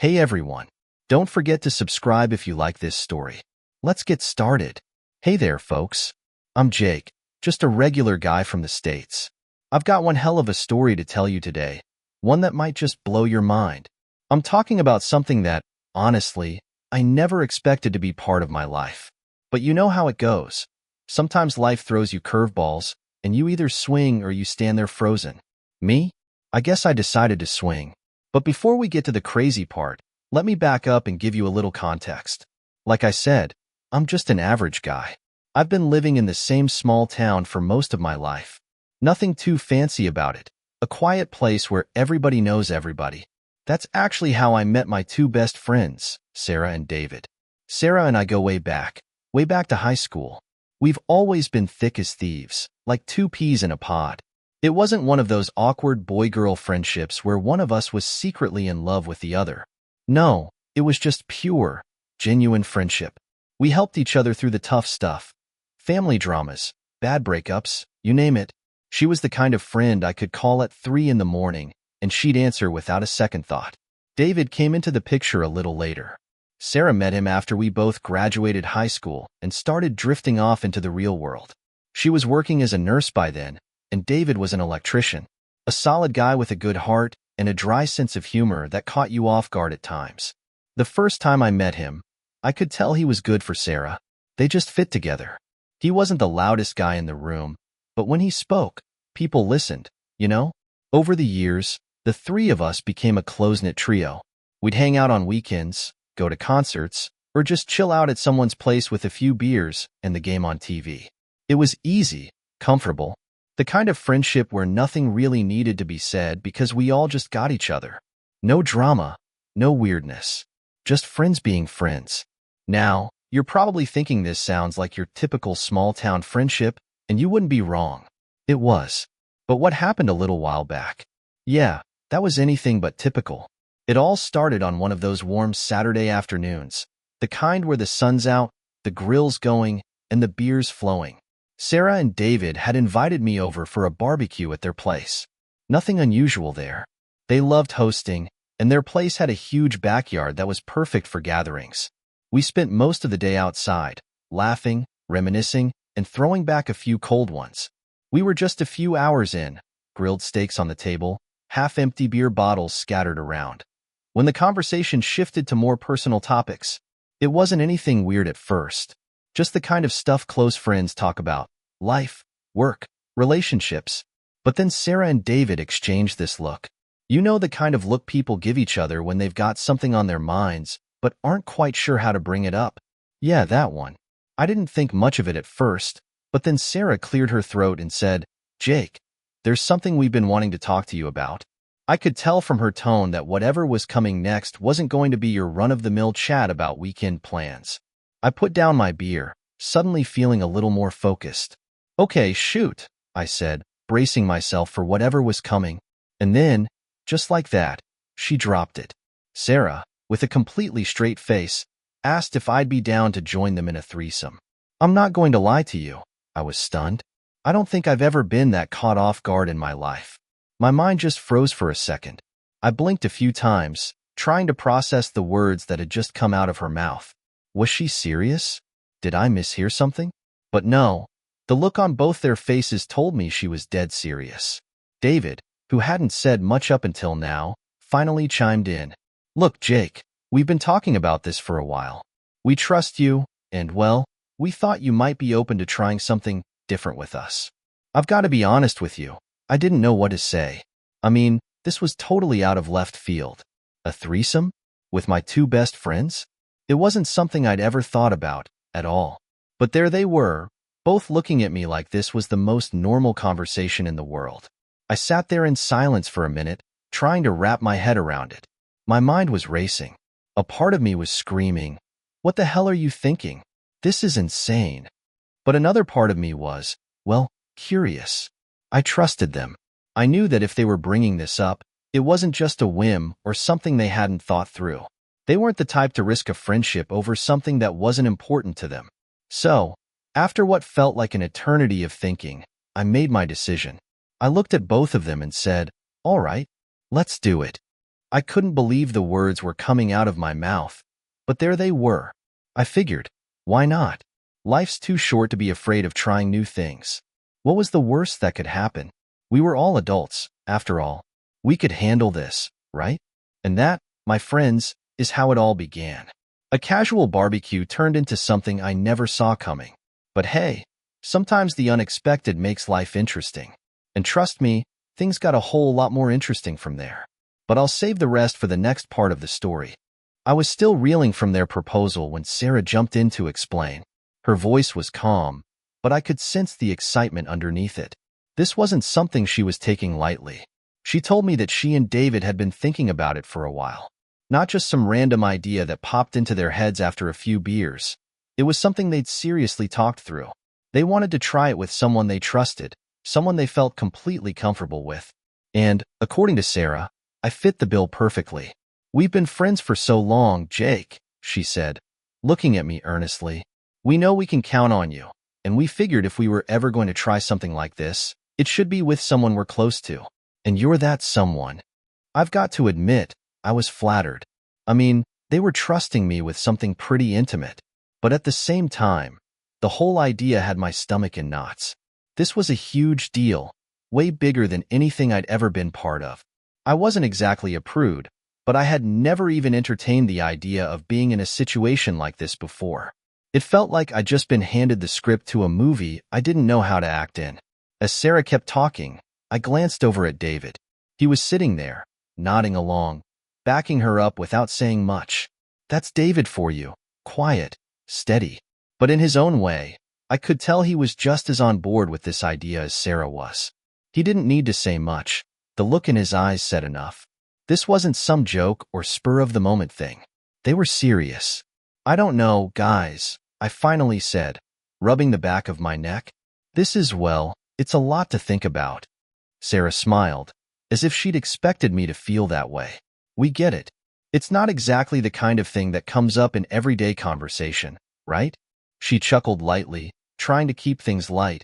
Hey everyone, don't forget to subscribe if you like this story. Let's get started. Hey there folks, I'm Jake, just a regular guy from the States. I've got one hell of a story to tell you today, one that might just blow your mind. I'm talking about something that, honestly, I never expected to be part of my life. But you know how it goes. Sometimes life throws you curveballs, and you either swing or you stand there frozen. Me? I guess I decided to swing. But before we get to the crazy part, let me back up and give you a little context. Like I said, I'm just an average guy. I've been living in the same small town for most of my life. Nothing too fancy about it. A quiet place where everybody knows everybody. That's actually how I met my two best friends, Sarah and David. Sarah and I go way back to high school. We've always been thick as thieves, like two peas in a pod. It wasn't one of those awkward boy-girl friendships where one of us was secretly in love with the other. No, it was just pure, genuine friendship. We helped each other through the tough stuff. Family dramas, bad breakups, you name it. She was the kind of friend I could call at 3 in the morning, and she'd answer without a second thought. David came into the picture a little later. Sarah met him after we both graduated high school and started drifting off into the real world. She was working as a nurse by then, and David was an electrician, a solid guy with a good heart and a dry sense of humor that caught you off guard at times. The first time I met him, I could tell he was good for Sarah. They just fit together. He wasn't the loudest guy in the room, but when he spoke, people listened, you know? Over the years, the three of us became a close-knit trio. We'd hang out on weekends, go to concerts, or just chill out at someone's place with a few beers and the game on TV. It was easy, comfortable, the kind of friendship where nothing really needed to be said because we all just got each other. No drama, no weirdness. Just friends being friends. Now, you're probably thinking this sounds like your typical small-town friendship, and you wouldn't be wrong. It was. But what happened a little while back? Yeah, that was anything but typical. It all started on one of those warm Saturday afternoons, the kind where the sun's out, the grill's going, and the beer's flowing. Sarah and David had invited me over for a barbecue at their place. Nothing unusual there. They loved hosting, and their place had a huge backyard that was perfect for gatherings. We spent most of the day outside, laughing, reminiscing, and throwing back a few cold ones. We were just a few hours in, grilled steaks on the table, half-empty beer bottles scattered around. When the conversation shifted to more personal topics, it wasn't anything weird at first. Just the kind of stuff close friends talk about. Life, work, relationships. But then Sarah and David exchanged this look. You know, the kind of look people give each other when they've got something on their minds, but aren't quite sure how to bring it up. Yeah, that one. I didn't think much of it at first, but then Sarah cleared her throat and said, "Jake, there's something we've been wanting to talk to you about." I could tell from her tone that whatever was coming next wasn't going to be your run-of-the-mill chat about weekend plans. I put down my beer, suddenly feeling a little more focused. "Okay, shoot," I said, bracing myself for whatever was coming. And then, just like that, she dropped it. Sarah, with a completely straight face, asked if I'd be down to join them in a threesome. I'm not going to lie to you, I was stunned. I don't think I've ever been that caught off guard in my life. My mind just froze for a second. I blinked a few times, trying to process the words that had just come out of her mouth. Was she serious? Did I mishear something? But no, the look on both their faces told me she was dead serious. David, who hadn't said much up until now, finally chimed in. "Look, Jake, we've been talking about this for a while. We trust you, and well, we thought you might be open to trying something different with us." I've got to be honest with you, I didn't know what to say. I mean, this was totally out of left field. A threesome? With my two best friends? It wasn't something I'd ever thought about, at all. But there they were, both looking at me like this was the most normal conversation in the world. I sat there in silence for a minute, trying to wrap my head around it. My mind was racing. A part of me was screaming, "What the hell are you thinking? This is insane." But another part of me was, well, curious. I trusted them. I knew that if they were bringing this up, it wasn't just a whim or something they hadn't thought through. They weren't the type to risk a friendship over something that wasn't important to them. So, after what felt like an eternity of thinking, I made my decision. I looked at both of them and said, "All right, let's do it." I couldn't believe the words were coming out of my mouth, but there they were. I figured, why not? Life's too short to be afraid of trying new things. What was the worst that could happen? We were all adults, after all. We could handle this, right? And that, my friends, is how it all began. A casual barbecue turned into something I never saw coming. But hey, sometimes the unexpected makes life interesting. And trust me, things got a whole lot more interesting from there. But I'll save the rest for the next part of the story. I was still reeling from their proposal when Sarah jumped in to explain. Her voice was calm, but I could sense the excitement underneath it. This wasn't something she was taking lightly. She told me that she and David had been thinking about it for a while. Not just some random idea that popped into their heads after a few beers. It was something they'd seriously talked through. They wanted to try it with someone they trusted, someone they felt completely comfortable with. And, according to Sarah, I fit the bill perfectly. We've been friends for so long, Jake, she said, looking at me earnestly. We know we can count on you, and we figured if we were ever going to try something like this, it should be with someone we're close to. And you're that someone. I've got to admit, I was flattered. I mean, they were trusting me with something pretty intimate. But at the same time, the whole idea had my stomach in knots. This was a huge deal, way bigger than anything I'd ever been part of. I wasn't exactly a prude, but I had never even entertained the idea of being in a situation like this before. It felt like I'd just been handed the script to a movie I didn't know how to act in. As Sarah kept talking, I glanced over at David. He was sitting there, nodding along, backing her up without saying much. That's David for you, quiet, steady. But in his own way, I could tell he was just as on board with this idea as Sarah was. He didn't need to say much. The look in his eyes said enough. This wasn't some joke or spur-of-the-moment thing. They were serious. I don't know, guys, I finally said, rubbing the back of my neck. This is, well, it's a lot to think about. Sarah smiled, as if she'd expected me to feel that way. We get it. It's not exactly the kind of thing that comes up in everyday conversation, right? She chuckled lightly, trying to keep things light,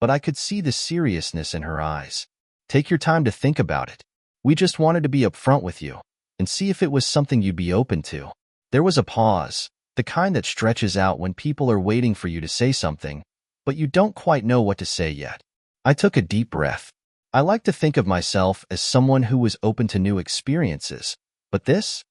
but I could see the seriousness in her eyes. Take your time to think about it. We just wanted to be upfront with you and see if it was something you'd be open to. There was a pause, the kind that stretches out when people are waiting for you to say something, but you don't quite know what to say yet. I took a deep breath. I like to think of myself as someone who was open to new experiences, but this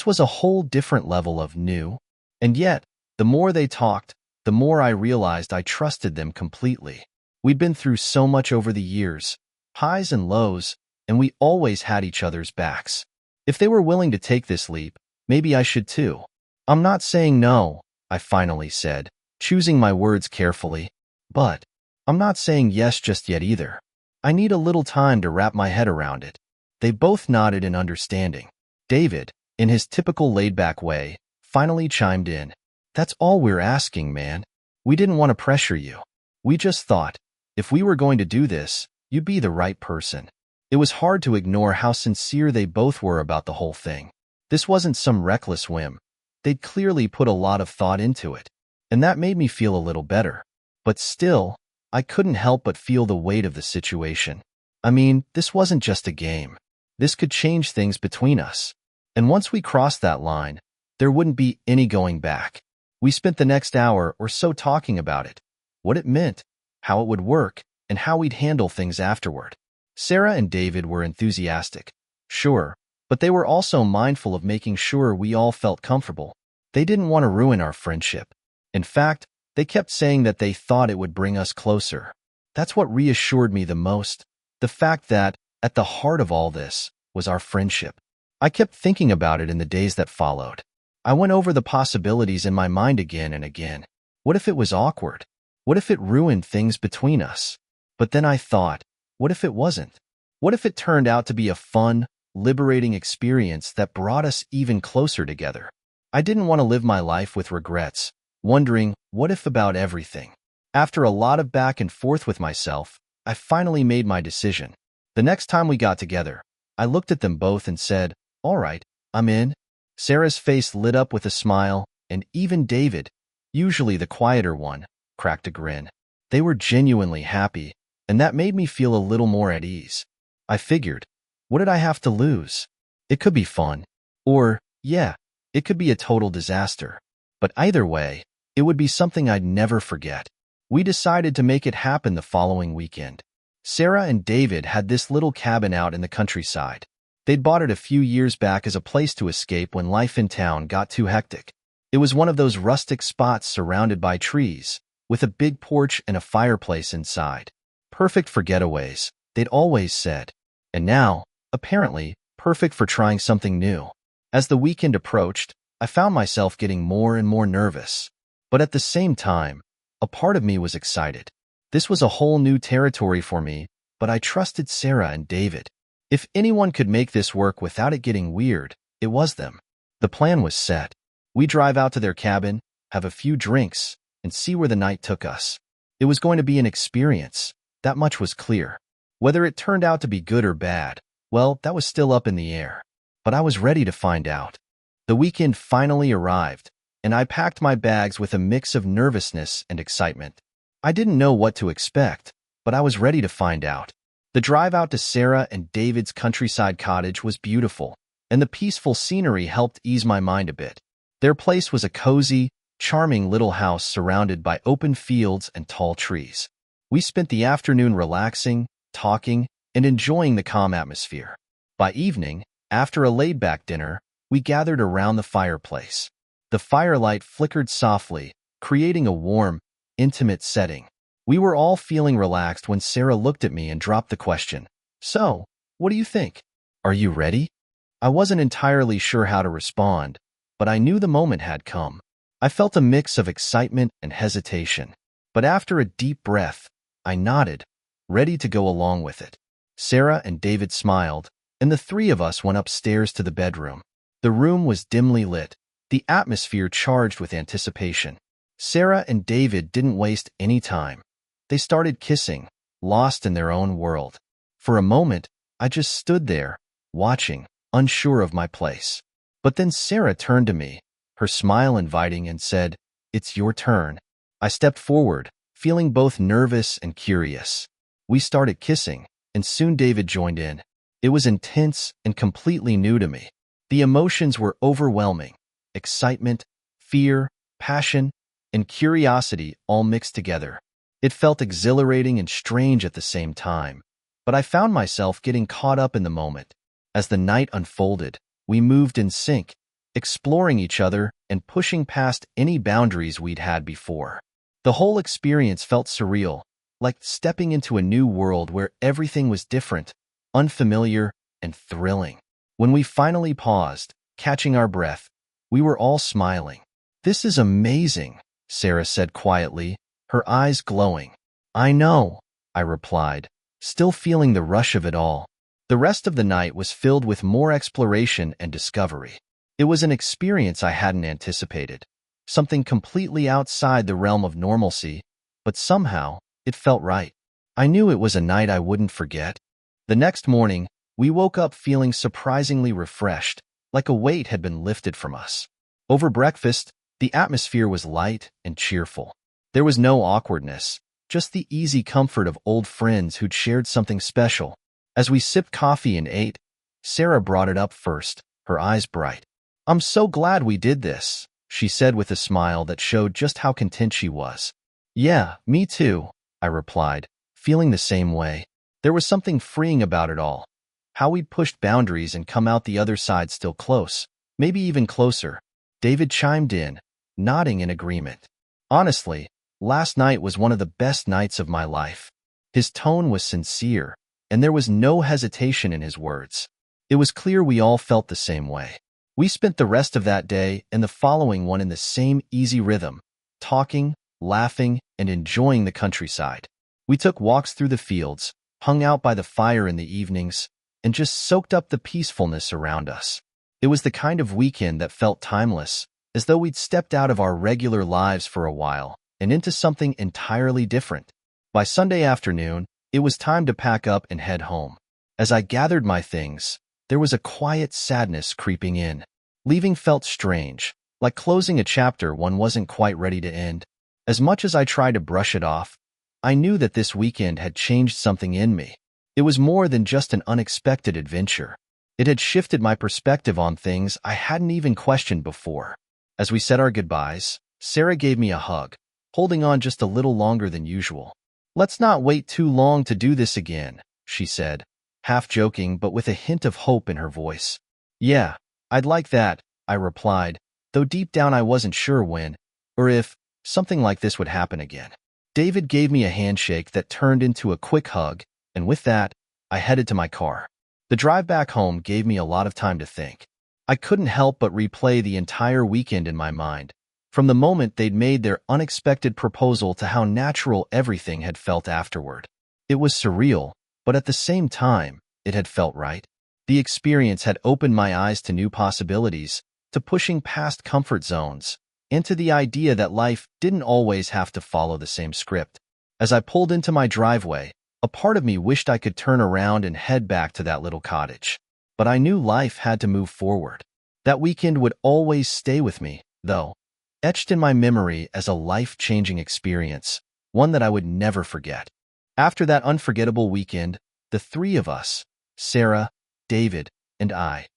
was a whole different level of new. And yet, the more they talked, the more I realized I trusted them completely. We'd been through so much over the years, highs and lows, and we always had each other's backs. If they were willing to take this leap, maybe I should too. I'm not saying no, I finally said, choosing my words carefully. But I'm not saying yes just yet either. I need a little time to wrap my head around it. They both nodded in understanding. David, in his typical laid-back way, finally chimed in. That's all we're asking, man. We didn't want to pressure you. We just thought, if we were going to do this, you'd be the right person. It was hard to ignore how sincere they both were about the whole thing. This wasn't some reckless whim. They'd clearly put a lot of thought into it, and that made me feel a little better. But still, I couldn't help but feel the weight of the situation. I mean, this wasn't just a game. This could change things between us. And once we crossed that line, there wouldn't be any going back. We spent the next hour or so talking about it, what it meant, how it would work, and how we'd handle things afterward. Sarah and David were enthusiastic, sure, but they were also mindful of making sure we all felt comfortable. They didn't want to ruin our friendship. In fact, they kept saying that they thought it would bring us closer. That's what reassured me the most, the fact that, at the heart of all this, was our friendship. I kept thinking about it in the days that followed. I went over the possibilities in my mind again and again. What if it was awkward? What if it ruined things between us? But then I thought, what if it wasn't? What if it turned out to be a fun, liberating experience that brought us even closer together? I didn't want to live my life with regrets, wondering what if about everything. After a lot of back and forth with myself, I finally made my decision. The next time we got together, I looked at them both and said, all right, I'm in. Sarah's face lit up with a smile, and even David, usually the quieter one, cracked a grin. They were genuinely happy, and that made me feel a little more at ease. I figured, what did I have to lose? It could be fun. Or, yeah, it could be a total disaster. But either way, it would be something I'd never forget. We decided to make it happen the following weekend. Sarah and David had this little cabin out in the countryside. They'd bought it a few years back as a place to escape when life in town got too hectic. It was one of those rustic spots surrounded by trees, with a big porch and a fireplace inside. Perfect for getaways, they'd always said. And now, apparently, perfect for trying something new. As the weekend approached, I found myself getting more and more nervous. But at the same time, a part of me was excited. This was a whole new territory for me, but I trusted Sarah and David. If anyone could make this work without it getting weird, it was them. The plan was set. We drive out to their cabin, have a few drinks, and see where the night took us. It was going to be an experience, that much was clear. Whether it turned out to be good or bad, well, that was still up in the air. But I was ready to find out. The weekend finally arrived, and I packed my bags with a mix of nervousness and excitement. I didn't know what to expect, but I was ready to find out. The drive out to Sarah and David's countryside cottage was beautiful, and the peaceful scenery helped ease my mind a bit. Their place was a cozy, charming little house surrounded by open fields and tall trees. We spent the afternoon relaxing, talking, and enjoying the calm atmosphere. By evening, after a laid-back dinner, we gathered around the fireplace. The firelight flickered softly, creating a warm, intimate setting. We were all feeling relaxed when Sarah looked at me and dropped the question. "So, what do you think? Are you ready?" I wasn't entirely sure how to respond, but I knew the moment had come. I felt a mix of excitement and hesitation. But after a deep breath, I nodded, ready to go along with it. Sarah and David smiled, and the three of us went upstairs to the bedroom. The room was dimly lit, the atmosphere charged with anticipation. Sarah and David didn't waste any time. They started kissing, lost in their own world. For a moment, I just stood there, watching, unsure of my place. But then Sarah turned to me, her smile inviting, and said, "It's your turn." I stepped forward, feeling both nervous and curious. We started kissing, and soon David joined in. It was intense and completely new to me. The emotions were overwhelming. Excitement, fear, passion, and curiosity all mixed together. It felt exhilarating and strange at the same time, but I found myself getting caught up in the moment. As the night unfolded, we moved in sync, exploring each other and pushing past any boundaries we'd had before. The whole experience felt surreal, like stepping into a new world where everything was different, unfamiliar, and thrilling. When we finally paused, catching our breath, we were all smiling. "This is amazing," Sarah said quietly, her eyes glowing. "I know," I replied, still feeling the rush of it all. The rest of the night was filled with more exploration and discovery. It was an experience I hadn't anticipated, something completely outside the realm of normalcy, but somehow it felt right. I knew it was a night I wouldn't forget. The next morning, we woke up feeling surprisingly refreshed, like a weight had been lifted from us. Over breakfast, the atmosphere was light and cheerful. There was no awkwardness, just the easy comfort of old friends who'd shared something special. As we sipped coffee and ate, Sarah brought it up first, her eyes bright. "I'm so glad we did this," she said with a smile that showed just how content she was. "Yeah, me too," I replied, feeling the same way. There was something freeing about it all. How we'd pushed boundaries and come out the other side still close, maybe even closer. David chimed in, nodding in agreement. Honestly, last night was one of the best nights of my life. His tone was sincere, and there was no hesitation in his words. It was clear we all felt the same way. We spent the rest of that day and the following one in the same easy rhythm, talking, laughing, and enjoying the countryside. We took walks through the fields, hung out by the fire in the evenings, and just soaked up the peacefulness around us. It was the kind of weekend that felt timeless, as though we'd stepped out of our regular lives for a while and into something entirely different. By Sunday afternoon, it was time to pack up and head home. As I gathered my things, there was a quiet sadness creeping in. Leaving felt strange, like closing a chapter one wasn't quite ready to end. As much as I tried to brush it off, I knew that this weekend had changed something in me. It was more than just an unexpected adventure. It had shifted my perspective on things I hadn't even questioned before. As we said our goodbyes, Sarah gave me a hug, holding on just a little longer than usual. "Let's not wait too long to do this again," she said, half joking but with a hint of hope in her voice. "Yeah, I'd like that," I replied, though deep down I wasn't sure when, or if, something like this would happen again. David gave me a handshake that turned into a quick hug, and with that, I headed to my car. The drive back home gave me a lot of time to think. I couldn't help but replay the entire weekend in my mind, from the moment they'd made their unexpected proposal to how natural everything had felt afterward. It was surreal, but at the same time, it had felt right. The experience had opened my eyes to new possibilities, to pushing past comfort zones, and to the idea that life didn't always have to follow the same script. As I pulled into my driveway, a part of me wished I could turn around and head back to that little cottage. But I knew life had to move forward. That weekend would always stay with me, though, etched in my memory as a life-changing experience, one that I would never forget. After that unforgettable weekend, the three of us, Sarah, David, and I,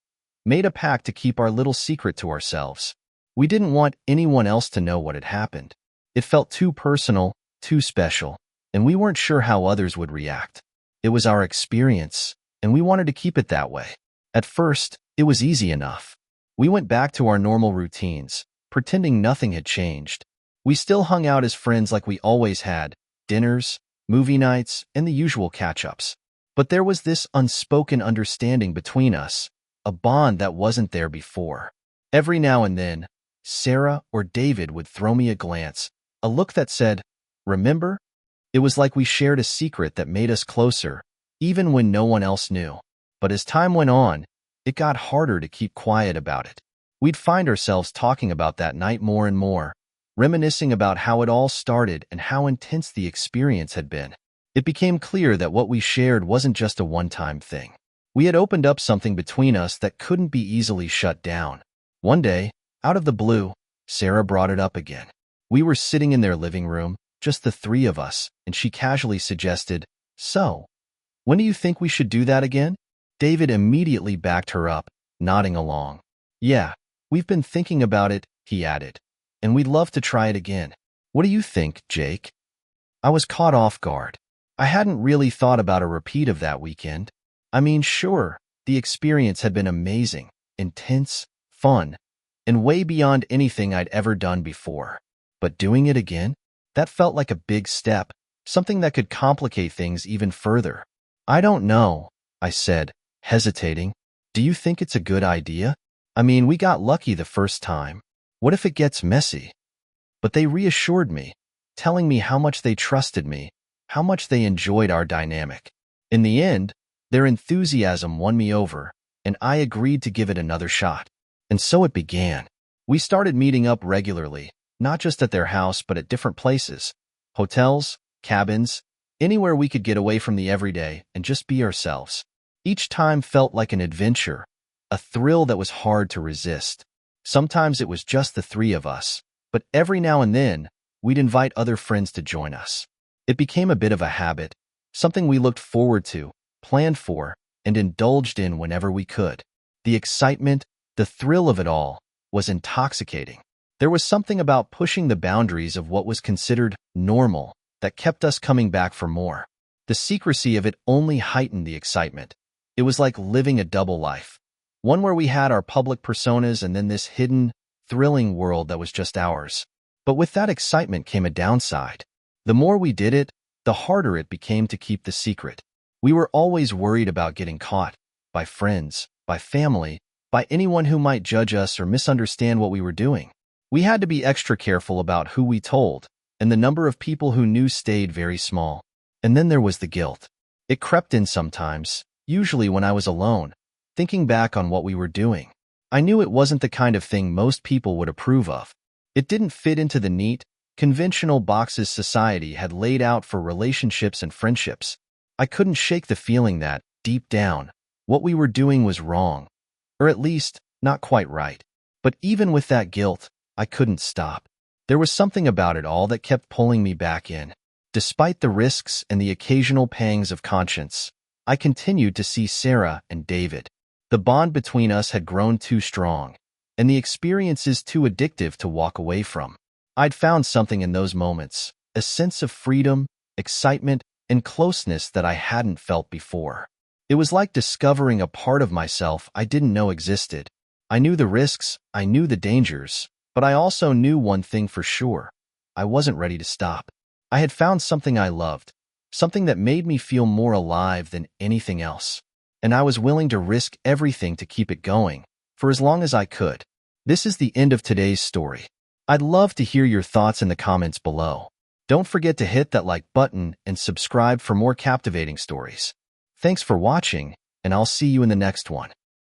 made a pact to keep our little secret to ourselves. We didn't want anyone else to know what had happened. It felt too personal, too special, and we weren't sure how others would react. It was our experience, and we wanted to keep it that way. At first, it was easy enough. We went back to our normal routines, pretending nothing had changed. We still hung out as friends like we always had, dinners, movie nights, and the usual catch-ups. But there was this unspoken understanding between us, a bond that wasn't there before. Every now and then, Sarah or David would throw me a glance, a look that said, "Remember?" It was like we shared a secret that made us closer, even when no one else knew. But as time went on, it got harder to keep quiet about it. We'd find ourselves talking about that night more and more, reminiscing about how it all started and how intense the experience had been. It became clear that what we shared wasn't just a one-time thing. We had opened up something between us that couldn't be easily shut down. One day, out of the blue, Sarah brought it up again. We were sitting in their living room, just the three of us, and she casually suggested, "So, when do you think we should do that again?" David immediately backed her up, nodding along. "Yeah, we've been thinking about it," he added, "and we'd love to try it again. What do you think, Jake?" I was caught off guard. I hadn't really thought about a repeat of that weekend. I mean, sure, the experience had been amazing, intense, fun, and way beyond anything I'd ever done before. But doing it again? That felt like a big step, something that could complicate things even further. "I don't know," I said, hesitating. "Do you think it's a good idea? I mean, we got lucky the first time. What if it gets messy?" But they reassured me, telling me how much they trusted me, how much they enjoyed our dynamic. In the end, their enthusiasm won me over, and I agreed to give it another shot. And so it began. We started meeting up regularly, not just at their house but at different places, hotels, cabins, anywhere we could get away from the everyday and just be ourselves. Each time felt like an adventure, a thrill that was hard to resist. Sometimes it was just the three of us, but every now and then, we'd invite other friends to join us. It became a bit of a habit, something we looked forward to, planned for, and indulged in whenever we could. The excitement, the thrill of it all, was intoxicating. There was something about pushing the boundaries of what was considered normal that kept us coming back for more. The secrecy of it only heightened the excitement. It was like living a double life, one where we had our public personas and then this hidden, thrilling world that was just ours. But with that excitement came a downside. The more we did it, the harder it became to keep the secret. We were always worried about getting caught, by friends, by family, by anyone who might judge us or misunderstand what we were doing. We had to be extra careful about who we told, and the number of people who knew stayed very small. And then there was the guilt. It crept in sometimes, usually when I was alone, thinking back on what we were doing. I knew it wasn't the kind of thing most people would approve of. It didn't fit into the neat, conventional boxes society had laid out for relationships and friendships. I couldn't shake the feeling that, deep down, what we were doing was wrong, or at least, not quite right. But even with that guilt, I couldn't stop. There was something about it all that kept pulling me back in. Despite the risks and the occasional pangs of conscience, I continued to see Sarah and David. The bond between us had grown too strong, and the experiences too addictive to walk away from. I'd found something in those moments, a sense of freedom, excitement, and closeness that I hadn't felt before. It was like discovering a part of myself I didn't know existed. I knew the risks, I knew the dangers, but I also knew one thing for sure. I wasn't ready to stop. I had found something I loved, something that made me feel more alive than anything else. And I was willing to risk everything to keep it going, for as long as I could. This is the end of today's story. I'd love to hear your thoughts in the comments below. Don't forget to hit that like button and subscribe for more captivating stories. Thanks for watching, and I'll see you in the next one.